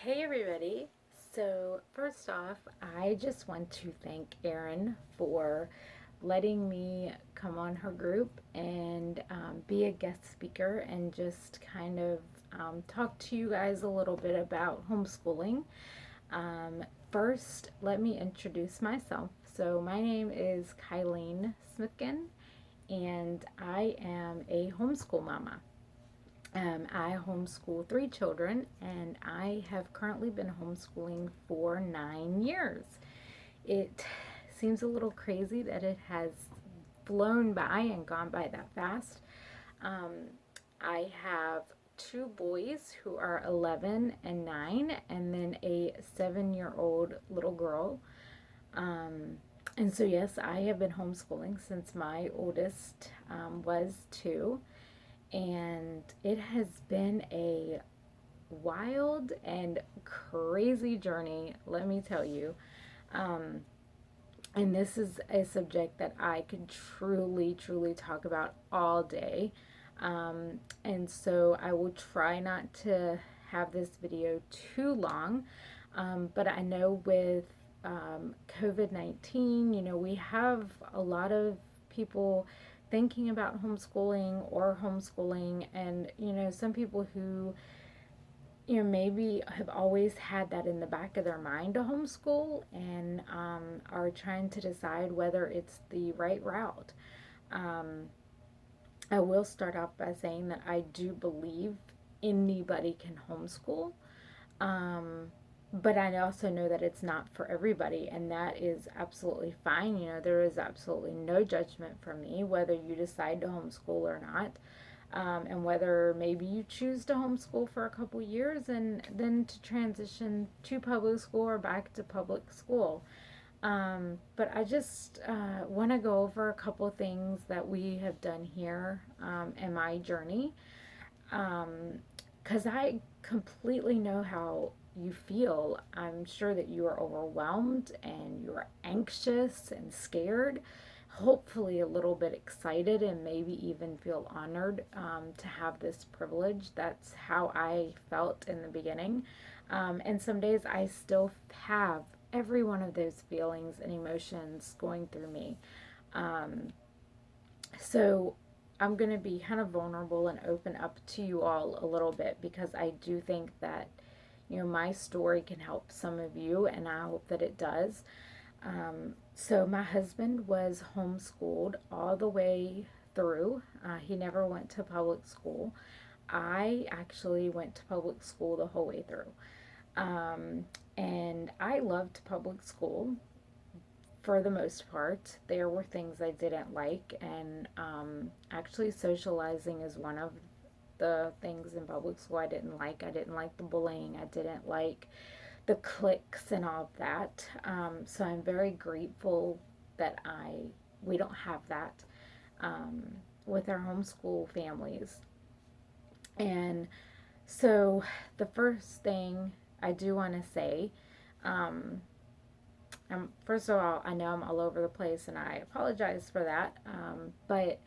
Hey everybody. So, first off, I just want to thank Erin for letting me come on her group and be a guest speaker and just kind of talk to you guys a little bit about homeschooling. Um, First, let me introduce myself. So, my name is Kylene Smithkin, and I am a homeschool mama. I homeschool three children, and I have currently been homeschooling for 9 years. It seems a little crazy that it has flown by and gone by that fast. Um, I have two boys who are 11 and 9, and then a 7-year-old little girl. Um, and so, yes, I have been homeschooling since my oldest was 2, and it has been a wild and crazy journey, let me tell you. Um, and this is a subject that I could truly talk about all day. And so I will try not to have this video too long. But I know with COVID 19, we have a lot of people thinking about homeschooling or homeschooling, and, some people who maybe have always had that in the back of their mind to homeschool and are trying to decide whether it's the right route. Um, I will start off by saying that I do believe anybody can homeschool. Um, but I also know that it's not for everybody, and that is absolutely fine. There is absolutely no judgment from me whether you decide to homeschool or not, and whether maybe you choose to homeschool for a couple years and then to transition to public school or back to public school. But I just want to go over a couple things that we have done here in my journey, because I completely know how you feel. I'm sure that you are overwhelmed and you're anxious and scared, hopefully a little bit excited, and maybe even feel honored to have this privilege. That's how I felt in the beginning. And some days I still have every one of those feelings and emotions going through me. Um, so I'm going to be kind of vulnerable and open up to you all a little bit because I do think that, my story can help some of you, and I hope that it does. So my husband was homeschooled all the way through. He never went to public school. I actually went to public school the whole way through. And I loved public school for the most part. There were things I didn't like, and actually, socializing is one of the things in public school I didn't like. I didn't like the bullying, I didn't like the cliques and all of that. So I'm very grateful that we don't have that um, with our homeschool families. And so the first thing I do want to say, um, first of all, I know I'm all over the place and I apologize for that. But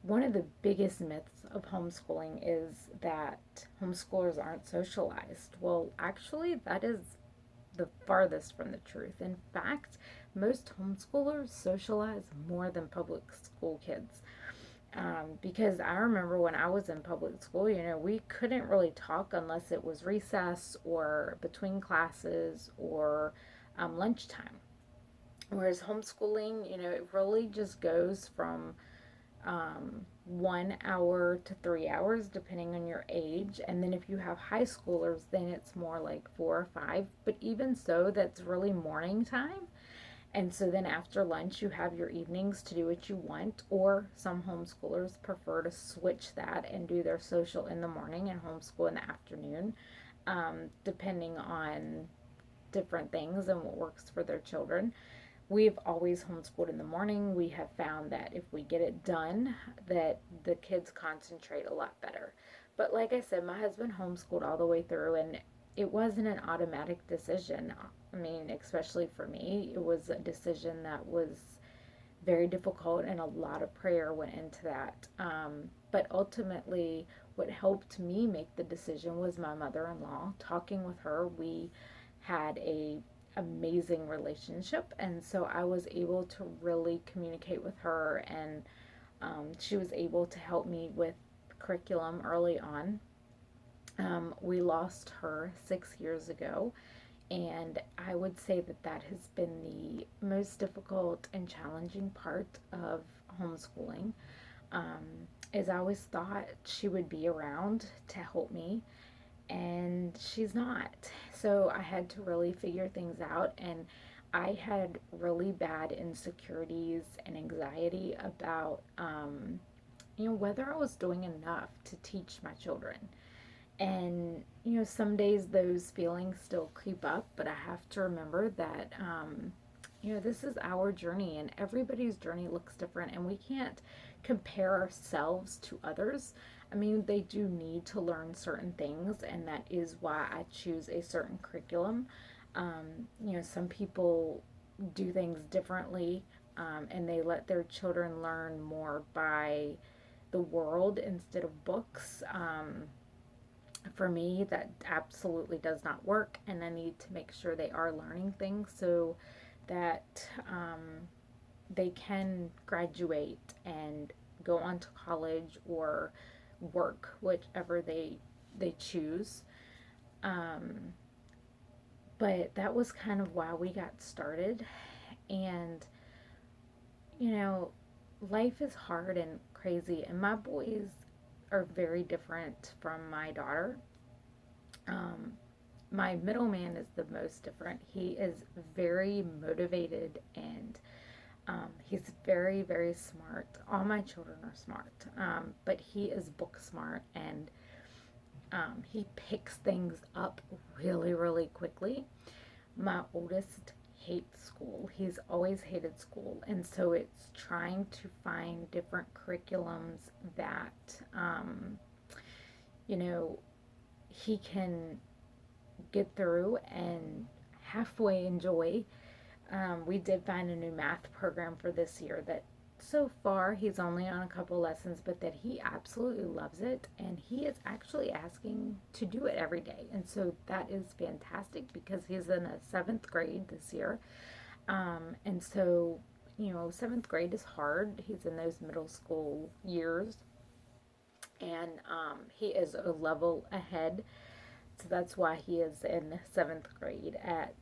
one of the biggest myths of homeschooling is that homeschoolers aren't socialized. Well, actually, that is the farthest from the truth. In fact, most homeschoolers socialize more than public school kids. Because I remember when I was in public school, we couldn't really talk unless it was recess or between classes or lunchtime. Whereas homeschooling, it really just goes from 1 hour to 3 hours, depending on your age. And then if you have high schoolers, then it's more like 4 or 5. But even so, that's really morning time. And so then after lunch, you have your evenings to do what you want. Or some homeschoolers prefer to switch that and do their social in the morning and homeschool in the afternoon, depending on different things and what works for their children. We've always homeschooled in the morning. We have found that if we get it done, that the kids concentrate a lot better. But like I said, my husband homeschooled all the way through, and it wasn't an automatic decision. I mean, especially for me, it was a decision that was very difficult, and a lot of prayer went into that. But ultimately, what helped me make the decision was my mother-in-law. Talking with her, we had a amazing relationship, and so I was able to really communicate with her, and she was able to help me with curriculum early on. We lost her 6 years ago, and I would say that that has been the most difficult and challenging part of homeschooling. Is I always thought she would be around to help me, and she's not. So I had to really figure things out, and I had really bad insecurities and anxiety about, whether I was doing enough to teach my children. And, some days those feelings still creep up, but I have to remember that, this is our journey and everybody's journey looks different, and we can't compare ourselves to others. I mean, they do need to learn certain things, and that is why I choose a certain curriculum. Some people do things differently, and they let their children learn more by the world instead of books. For me, that absolutely does not work, and I need to make sure they are learning things so that they can graduate and go on to college or work, whichever they choose. Um, but that was kind of why we got started, and you know, life is hard and crazy, and my boys are very different from my daughter. Um, my middle man is the most different. He is very motivated, and he's very, very smart. All my children are smart, but he is book smart, and he picks things up really, really quickly. My oldest hates school. He's always hated school, and so it's trying to find different curriculums that, you know, he can get through and halfway enjoy. We did find a new math program for this year that so far he's only on a couple lessons, but that he absolutely loves it, and he is actually asking to do it every day. And so that is fantastic because he's in a seventh grade this year. And so, seventh grade is hard. He's in those middle school years, and he is a level ahead. So that's why he is in seventh grade at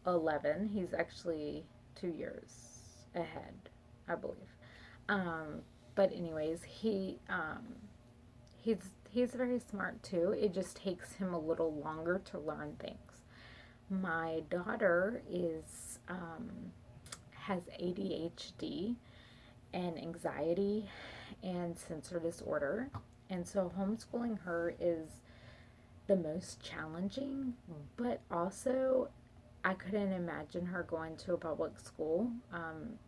11. He's actually 2 years ahead, I believe. Um, but anyways, he's he's very smart too. It just takes him a little longer to learn things. My daughter is has ADHD and anxiety and sensor disorder, and so homeschooling her is the most challenging, but also I couldn't imagine her going to a public school.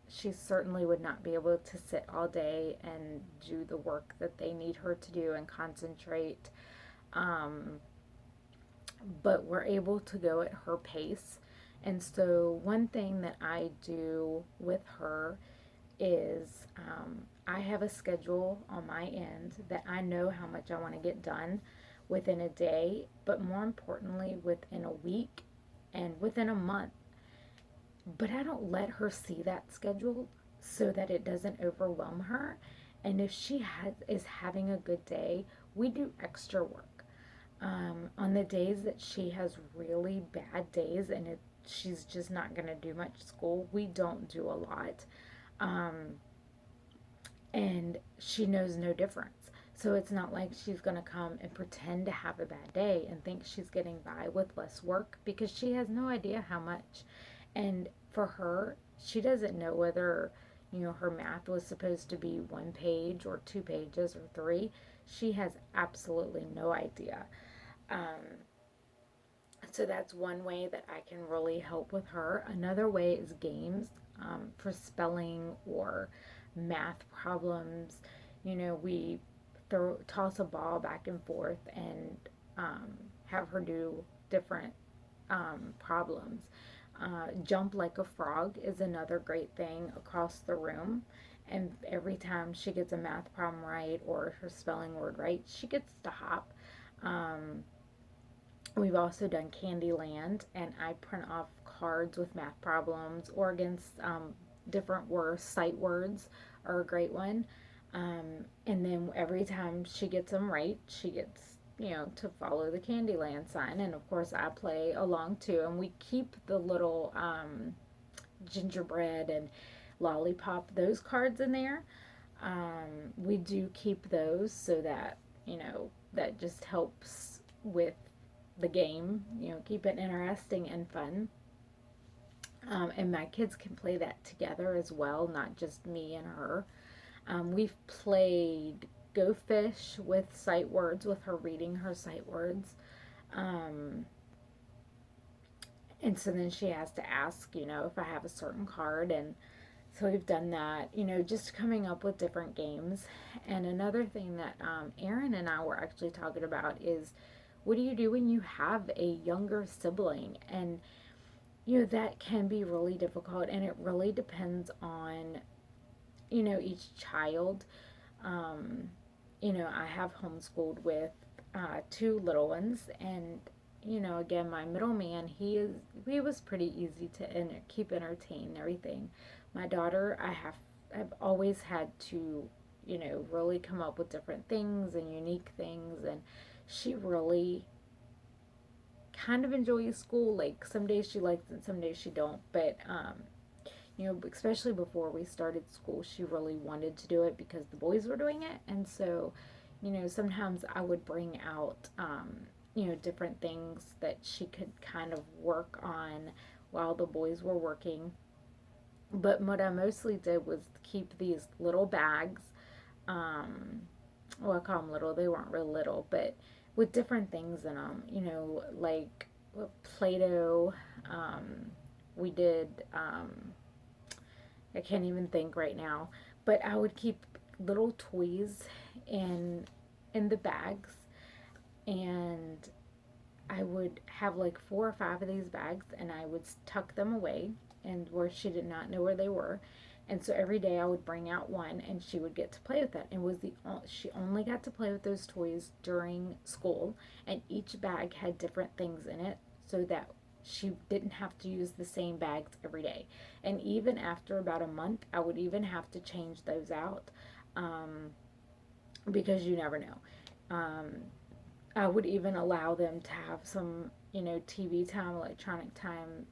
She certainly would not be able to sit all day and do the work that they need her to do and concentrate. Um, but we're able to go at her pace. And so, one thing that I do with her is I have a schedule on my end that I know how much I want to get done within a day, but more importantly, within a week and within a month. But I don't let her see that schedule so that it doesn't overwhelm her. And if she is having a good day, we do extra work. On the days that she has really bad days and she's just not going to do much school, we don't do a lot. Um, and she knows no difference. So it's not like she's going to come and pretend to have a bad day and think she's getting by with less work because she has no idea how much. And for her, she doesn't know whether, her math was supposed to be 1 page or 2 pages or three. She has absolutely no idea. Um, so that's one way that I can really help with her. Another way is games, for spelling or math problems. We toss a ball back and forth and have her do different problems. Jump like a frog is another great thing across the room. And every time she gets a math problem right or her spelling word right, she gets to hop. Um, we've also done Candyland, and I print off cards with math problems or against different words. Sight words are a great one. And then every time she gets them right, she gets, to follow the Candyland sign. And of course, I play along too. And we keep the little gingerbread and lollipop, those cards in there. We do keep those so that, that just helps with the game, keep it interesting and fun. And my kids can play that together as well, not just me and her. We've played Go Fish with sight words, with her reading her sight words. Um, and so then she has to ask, if I have a certain card. And so we've done that, just coming up with different games. And another thing that Aaron and I were actually talking about is, what do you do when you have a younger sibling? And, that can be really difficult, and it really depends on, each child. Um, I have homeschooled with two little ones, and again, my middleman, he was pretty easy to keep entertained and everything. My daughter, I've always had to, really come up with different things and unique things, and she really kind of enjoys school. Like some days she likes it, some days she don't. But especially before we started school, she really wanted to do it because the boys were doing it, and so, sometimes I would bring out, different things that she could kind of work on while the boys were working. But what I mostly did was keep these little bags. Um, well, I call them little. They weren't real little, but with different things in them. Like Play-Doh. We did. I can't even think right now, but I would keep little toys in the bags, and I would have like 4 or 5 of these bags, and I would tuck them away, and where she did not know where they were. And so every day I would bring out one, and she would get to play with it. And was the she only got to play with those toys during school, and each bag had different things in it, so that she didn't have to use the same bags every day. And even after about a month, I would even have to change those out, um, because you never know. Um, I would even allow them to have some, TV time, electronic time,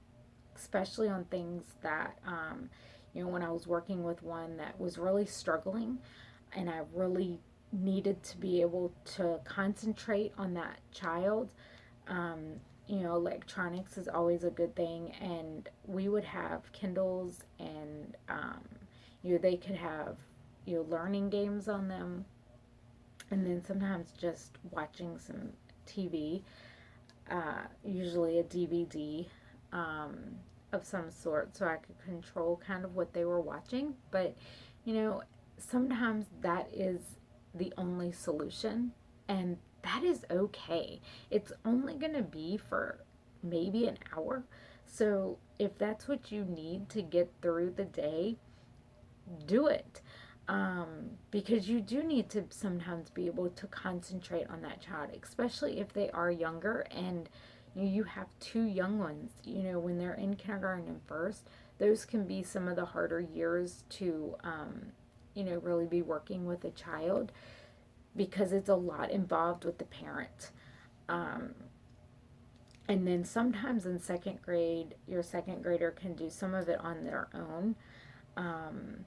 especially on things that, when I was working with one that was really struggling, and I really needed to be able to concentrate on that child. Um, Electronics is always a good thing, and we would have Kindles, and, they could have, learning games on them, and then sometimes just watching some TV, usually a DVD, um, of some sort, so I could control kind of what they were watching. But, you know, sometimes that is the only solution, and that is okay. It's only going to be for maybe an hour. So if that's what you need to get through the day, do it. Because you do need to sometimes be able to concentrate on that child, especially if they are younger, and you have two young ones, when they're in kindergarten and first, those can be some of the harder years to, really be working with a child, because it's a lot involved with the parent. Um, and then sometimes in second grade, your second grader can do some of it on their own. Um,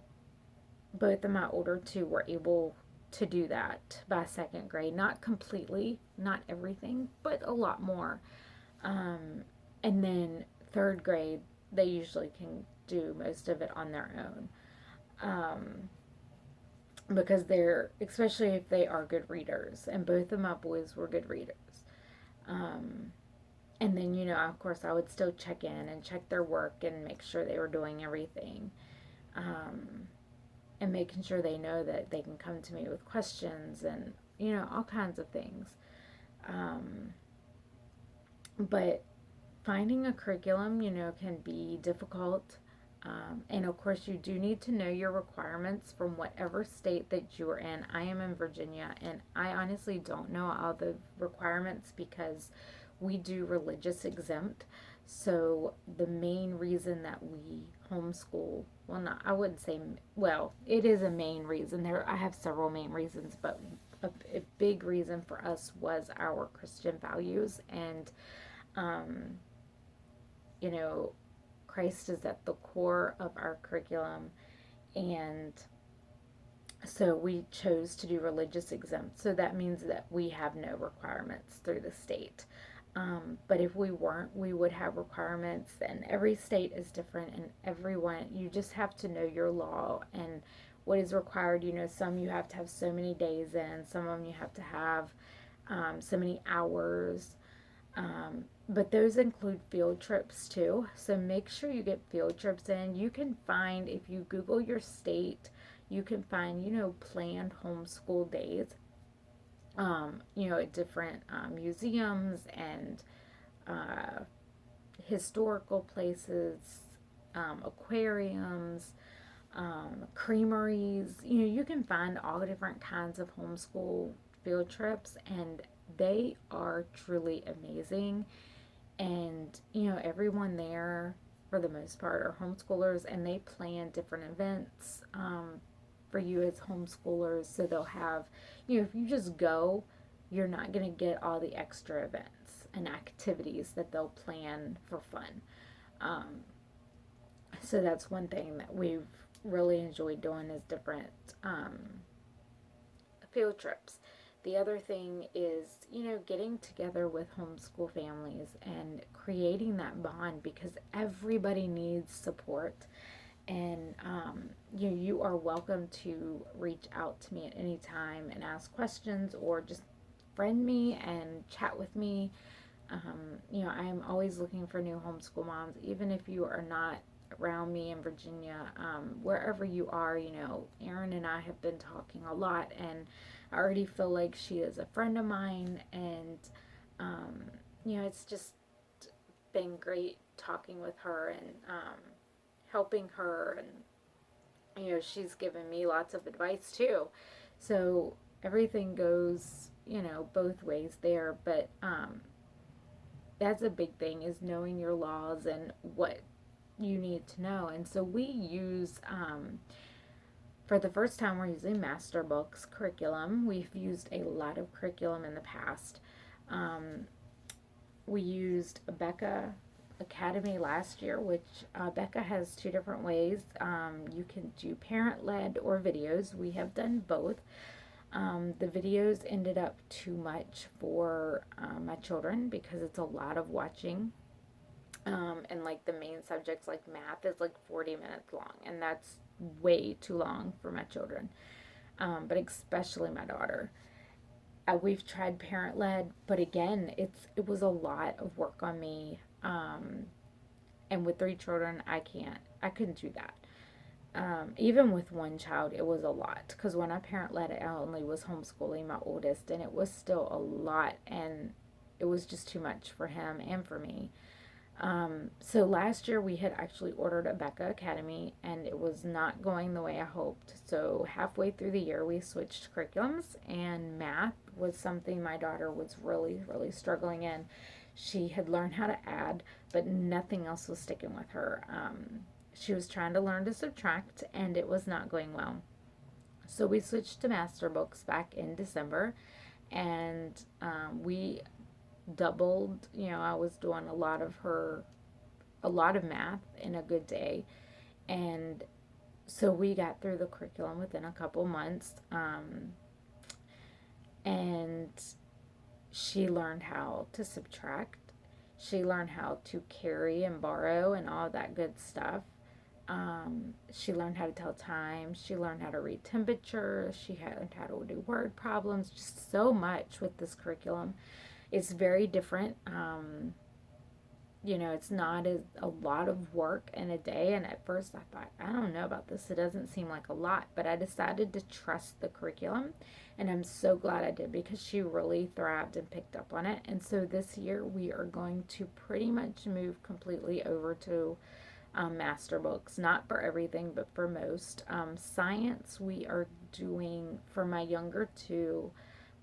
Both of my older two were able to do that by second grade. Not completely, not everything, but a lot more. Um, and then third grade, they usually can do most of it on their own. Um, because they're, especially if they are good readers, and both of my boys were good readers. Um, and then, of course, I would still check in and check their work and make sure they were doing everything. Um, and making sure they know that they can come to me with questions and, all kinds of things. Um, but finding a curriculum, can be difficult. And of course, you do need to know your requirements from whatever state that you are in. I am in Virginia, and I honestly don't know all the requirements because we do religious exempt. So the main reason that we homeschool, well, not, I wouldn't say, well, it is a main reason. I have several main reasons, but a big reason for us was our Christian values. And, um, you know, Christ is at the core of our curriculum, and so we chose to do religious exempt. So that means that we have no requirements through the state. But if we weren't, we would have requirements, and every state is different, and everyone, you just have to know your law and what is required. Some you have to have so many days in, some of them you have to have so many hours. But those include field trips too. So make sure you get field trips in. You can find, if you Google your state, you can find, planned homeschool days, at different museums and uh, historical places, aquariums, creameries. You can find all different kinds of homeschool field trips, and they are truly amazing. And everyone there for the most part are homeschoolers, and they plan different events for you as homeschoolers. So they'll have, if you just go, you're not going to get all the extra events and activities that they'll plan for fun. um, so that's one thing that we've really enjoyed doing, is different field trips. The other thing is, getting together with homeschool families and creating that bond, because everybody needs support. And you are welcome to reach out to me at any time and ask questions, or just friend me and chat with me. I am always looking for new homeschool moms, even if you are not around me in Virginia. Wherever you are, Erin and I have been talking a lot, and I already feel like she is a friend of mine. And, it's just been great talking with her and helping her. And, she's given me lots of advice too. So everything goes, both ways there. But that's a big thing, is knowing your laws and what you need to know. And so we use, for the first time, we're using Master Books curriculum. We've used a lot of curriculum in the past. We used Becca Academy last year, which Becca has two different ways. You can do parent-led or videos. We have done both. The videos ended up too much for my children, because it's a lot of watching. And like the main subjects like math is like 40 minutes long, and that's way too long for my children, but especially my daughter. We've tried parent led, but again, it was a lot of work on me. And with three children, I couldn't do that. Even with one child, it was a lot, because when I parent led, I only was homeschooling my oldest, and it was still a lot, and it was just too much for him and for me. So last year we had actually ordered a Becca Academy, and it was not going the way I hoped. So halfway through the year we switched curriculums, and math was something my daughter was really, really struggling in. She had learned how to add, but nothing else was sticking with her. She was trying to learn to subtract, and it was not going well. So we switched to Master Books back in December, and we doubled. I was doing a lot of math in a good day. And so we got through the curriculum within a couple months. And she learned how to subtract. She learned how to carry and borrow and all that good stuff. She learned how to tell time. She learned how to read temperature. She learned how to do word problems. Just so much with this curriculum. It's very different. It's not a lot of work in a day. And at first I thought, I don't know about this. It doesn't seem like a lot. But I decided to trust the curriculum. And I'm so glad I did, because she really thrived and picked up on it. And so this year we are going to pretty much move completely over to master books, not for everything, but for most. Science, we are doing, for my younger two,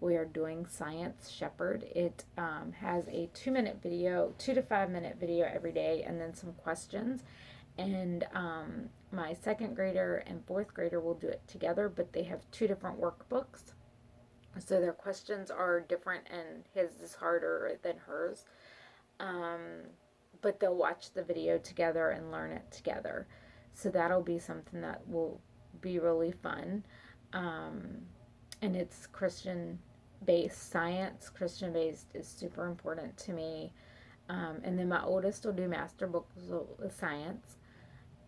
we are doing Science Shepherd. It has a 2 minute video, 2 to 5 minute video every day, and then some questions. And my second grader and fourth grader will do it together, but they have two different workbooks. So their questions are different, and his is harder than hers. Um, but they'll watch the video together and learn it together. So that'll be something that will be really fun. Um, and it's Christian based. Science, Christian based, is super important to me. And then my oldest will do master books with science.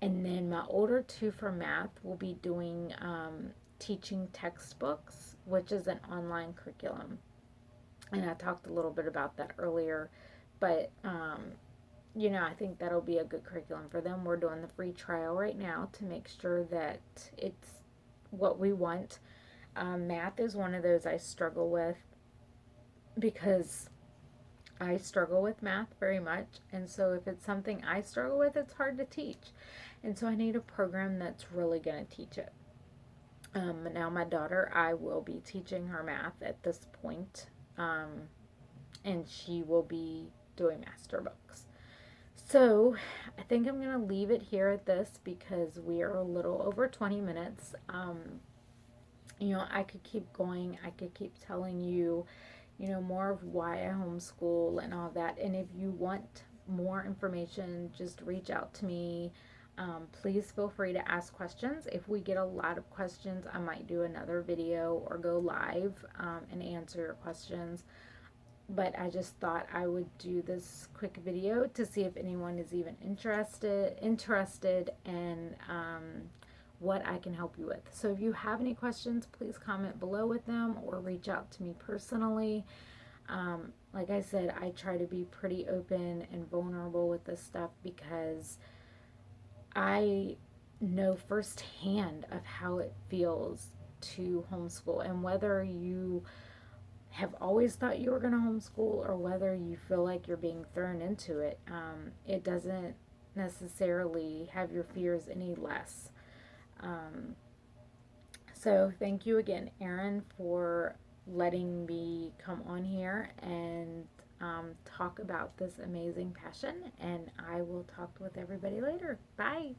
And then my older two for math will be doing teaching textbooks, which is an online curriculum. And I talked a little bit about that earlier. But I think that'll be a good curriculum for them. We're doing the free trial right now to make sure that it's what we want. Math is one of those I struggle with because I struggle with math very much. And so if it's something I struggle with, it's hard to teach. And so I need a program that's really going to teach it. Now, my daughter, I will be teaching her math at this point, and she will be doing master books. So I think I'm going to leave it here at this because we are a little over 20 minutes. I could keep going. I could keep telling you, more of why I homeschool and all that. And if you want more information, just reach out to me. Please feel free to ask questions. If we get a lot of questions, I might do another video or go live and answer your questions. But I just thought I would do this quick video to see if anyone is even interested in what I can help you with. So if you have any questions, please comment below with them or reach out to me personally. Like I said, I try to be pretty open and vulnerable with this stuff because I know firsthand of how it feels to homeschool, and whether you have always thought you were going to homeschool or whether you feel like you're being thrown into it, it doesn't necessarily have your fears any less. So thank you again, Erin, for letting me come on here and talk about this amazing passion, and I will talk with everybody later. Bye.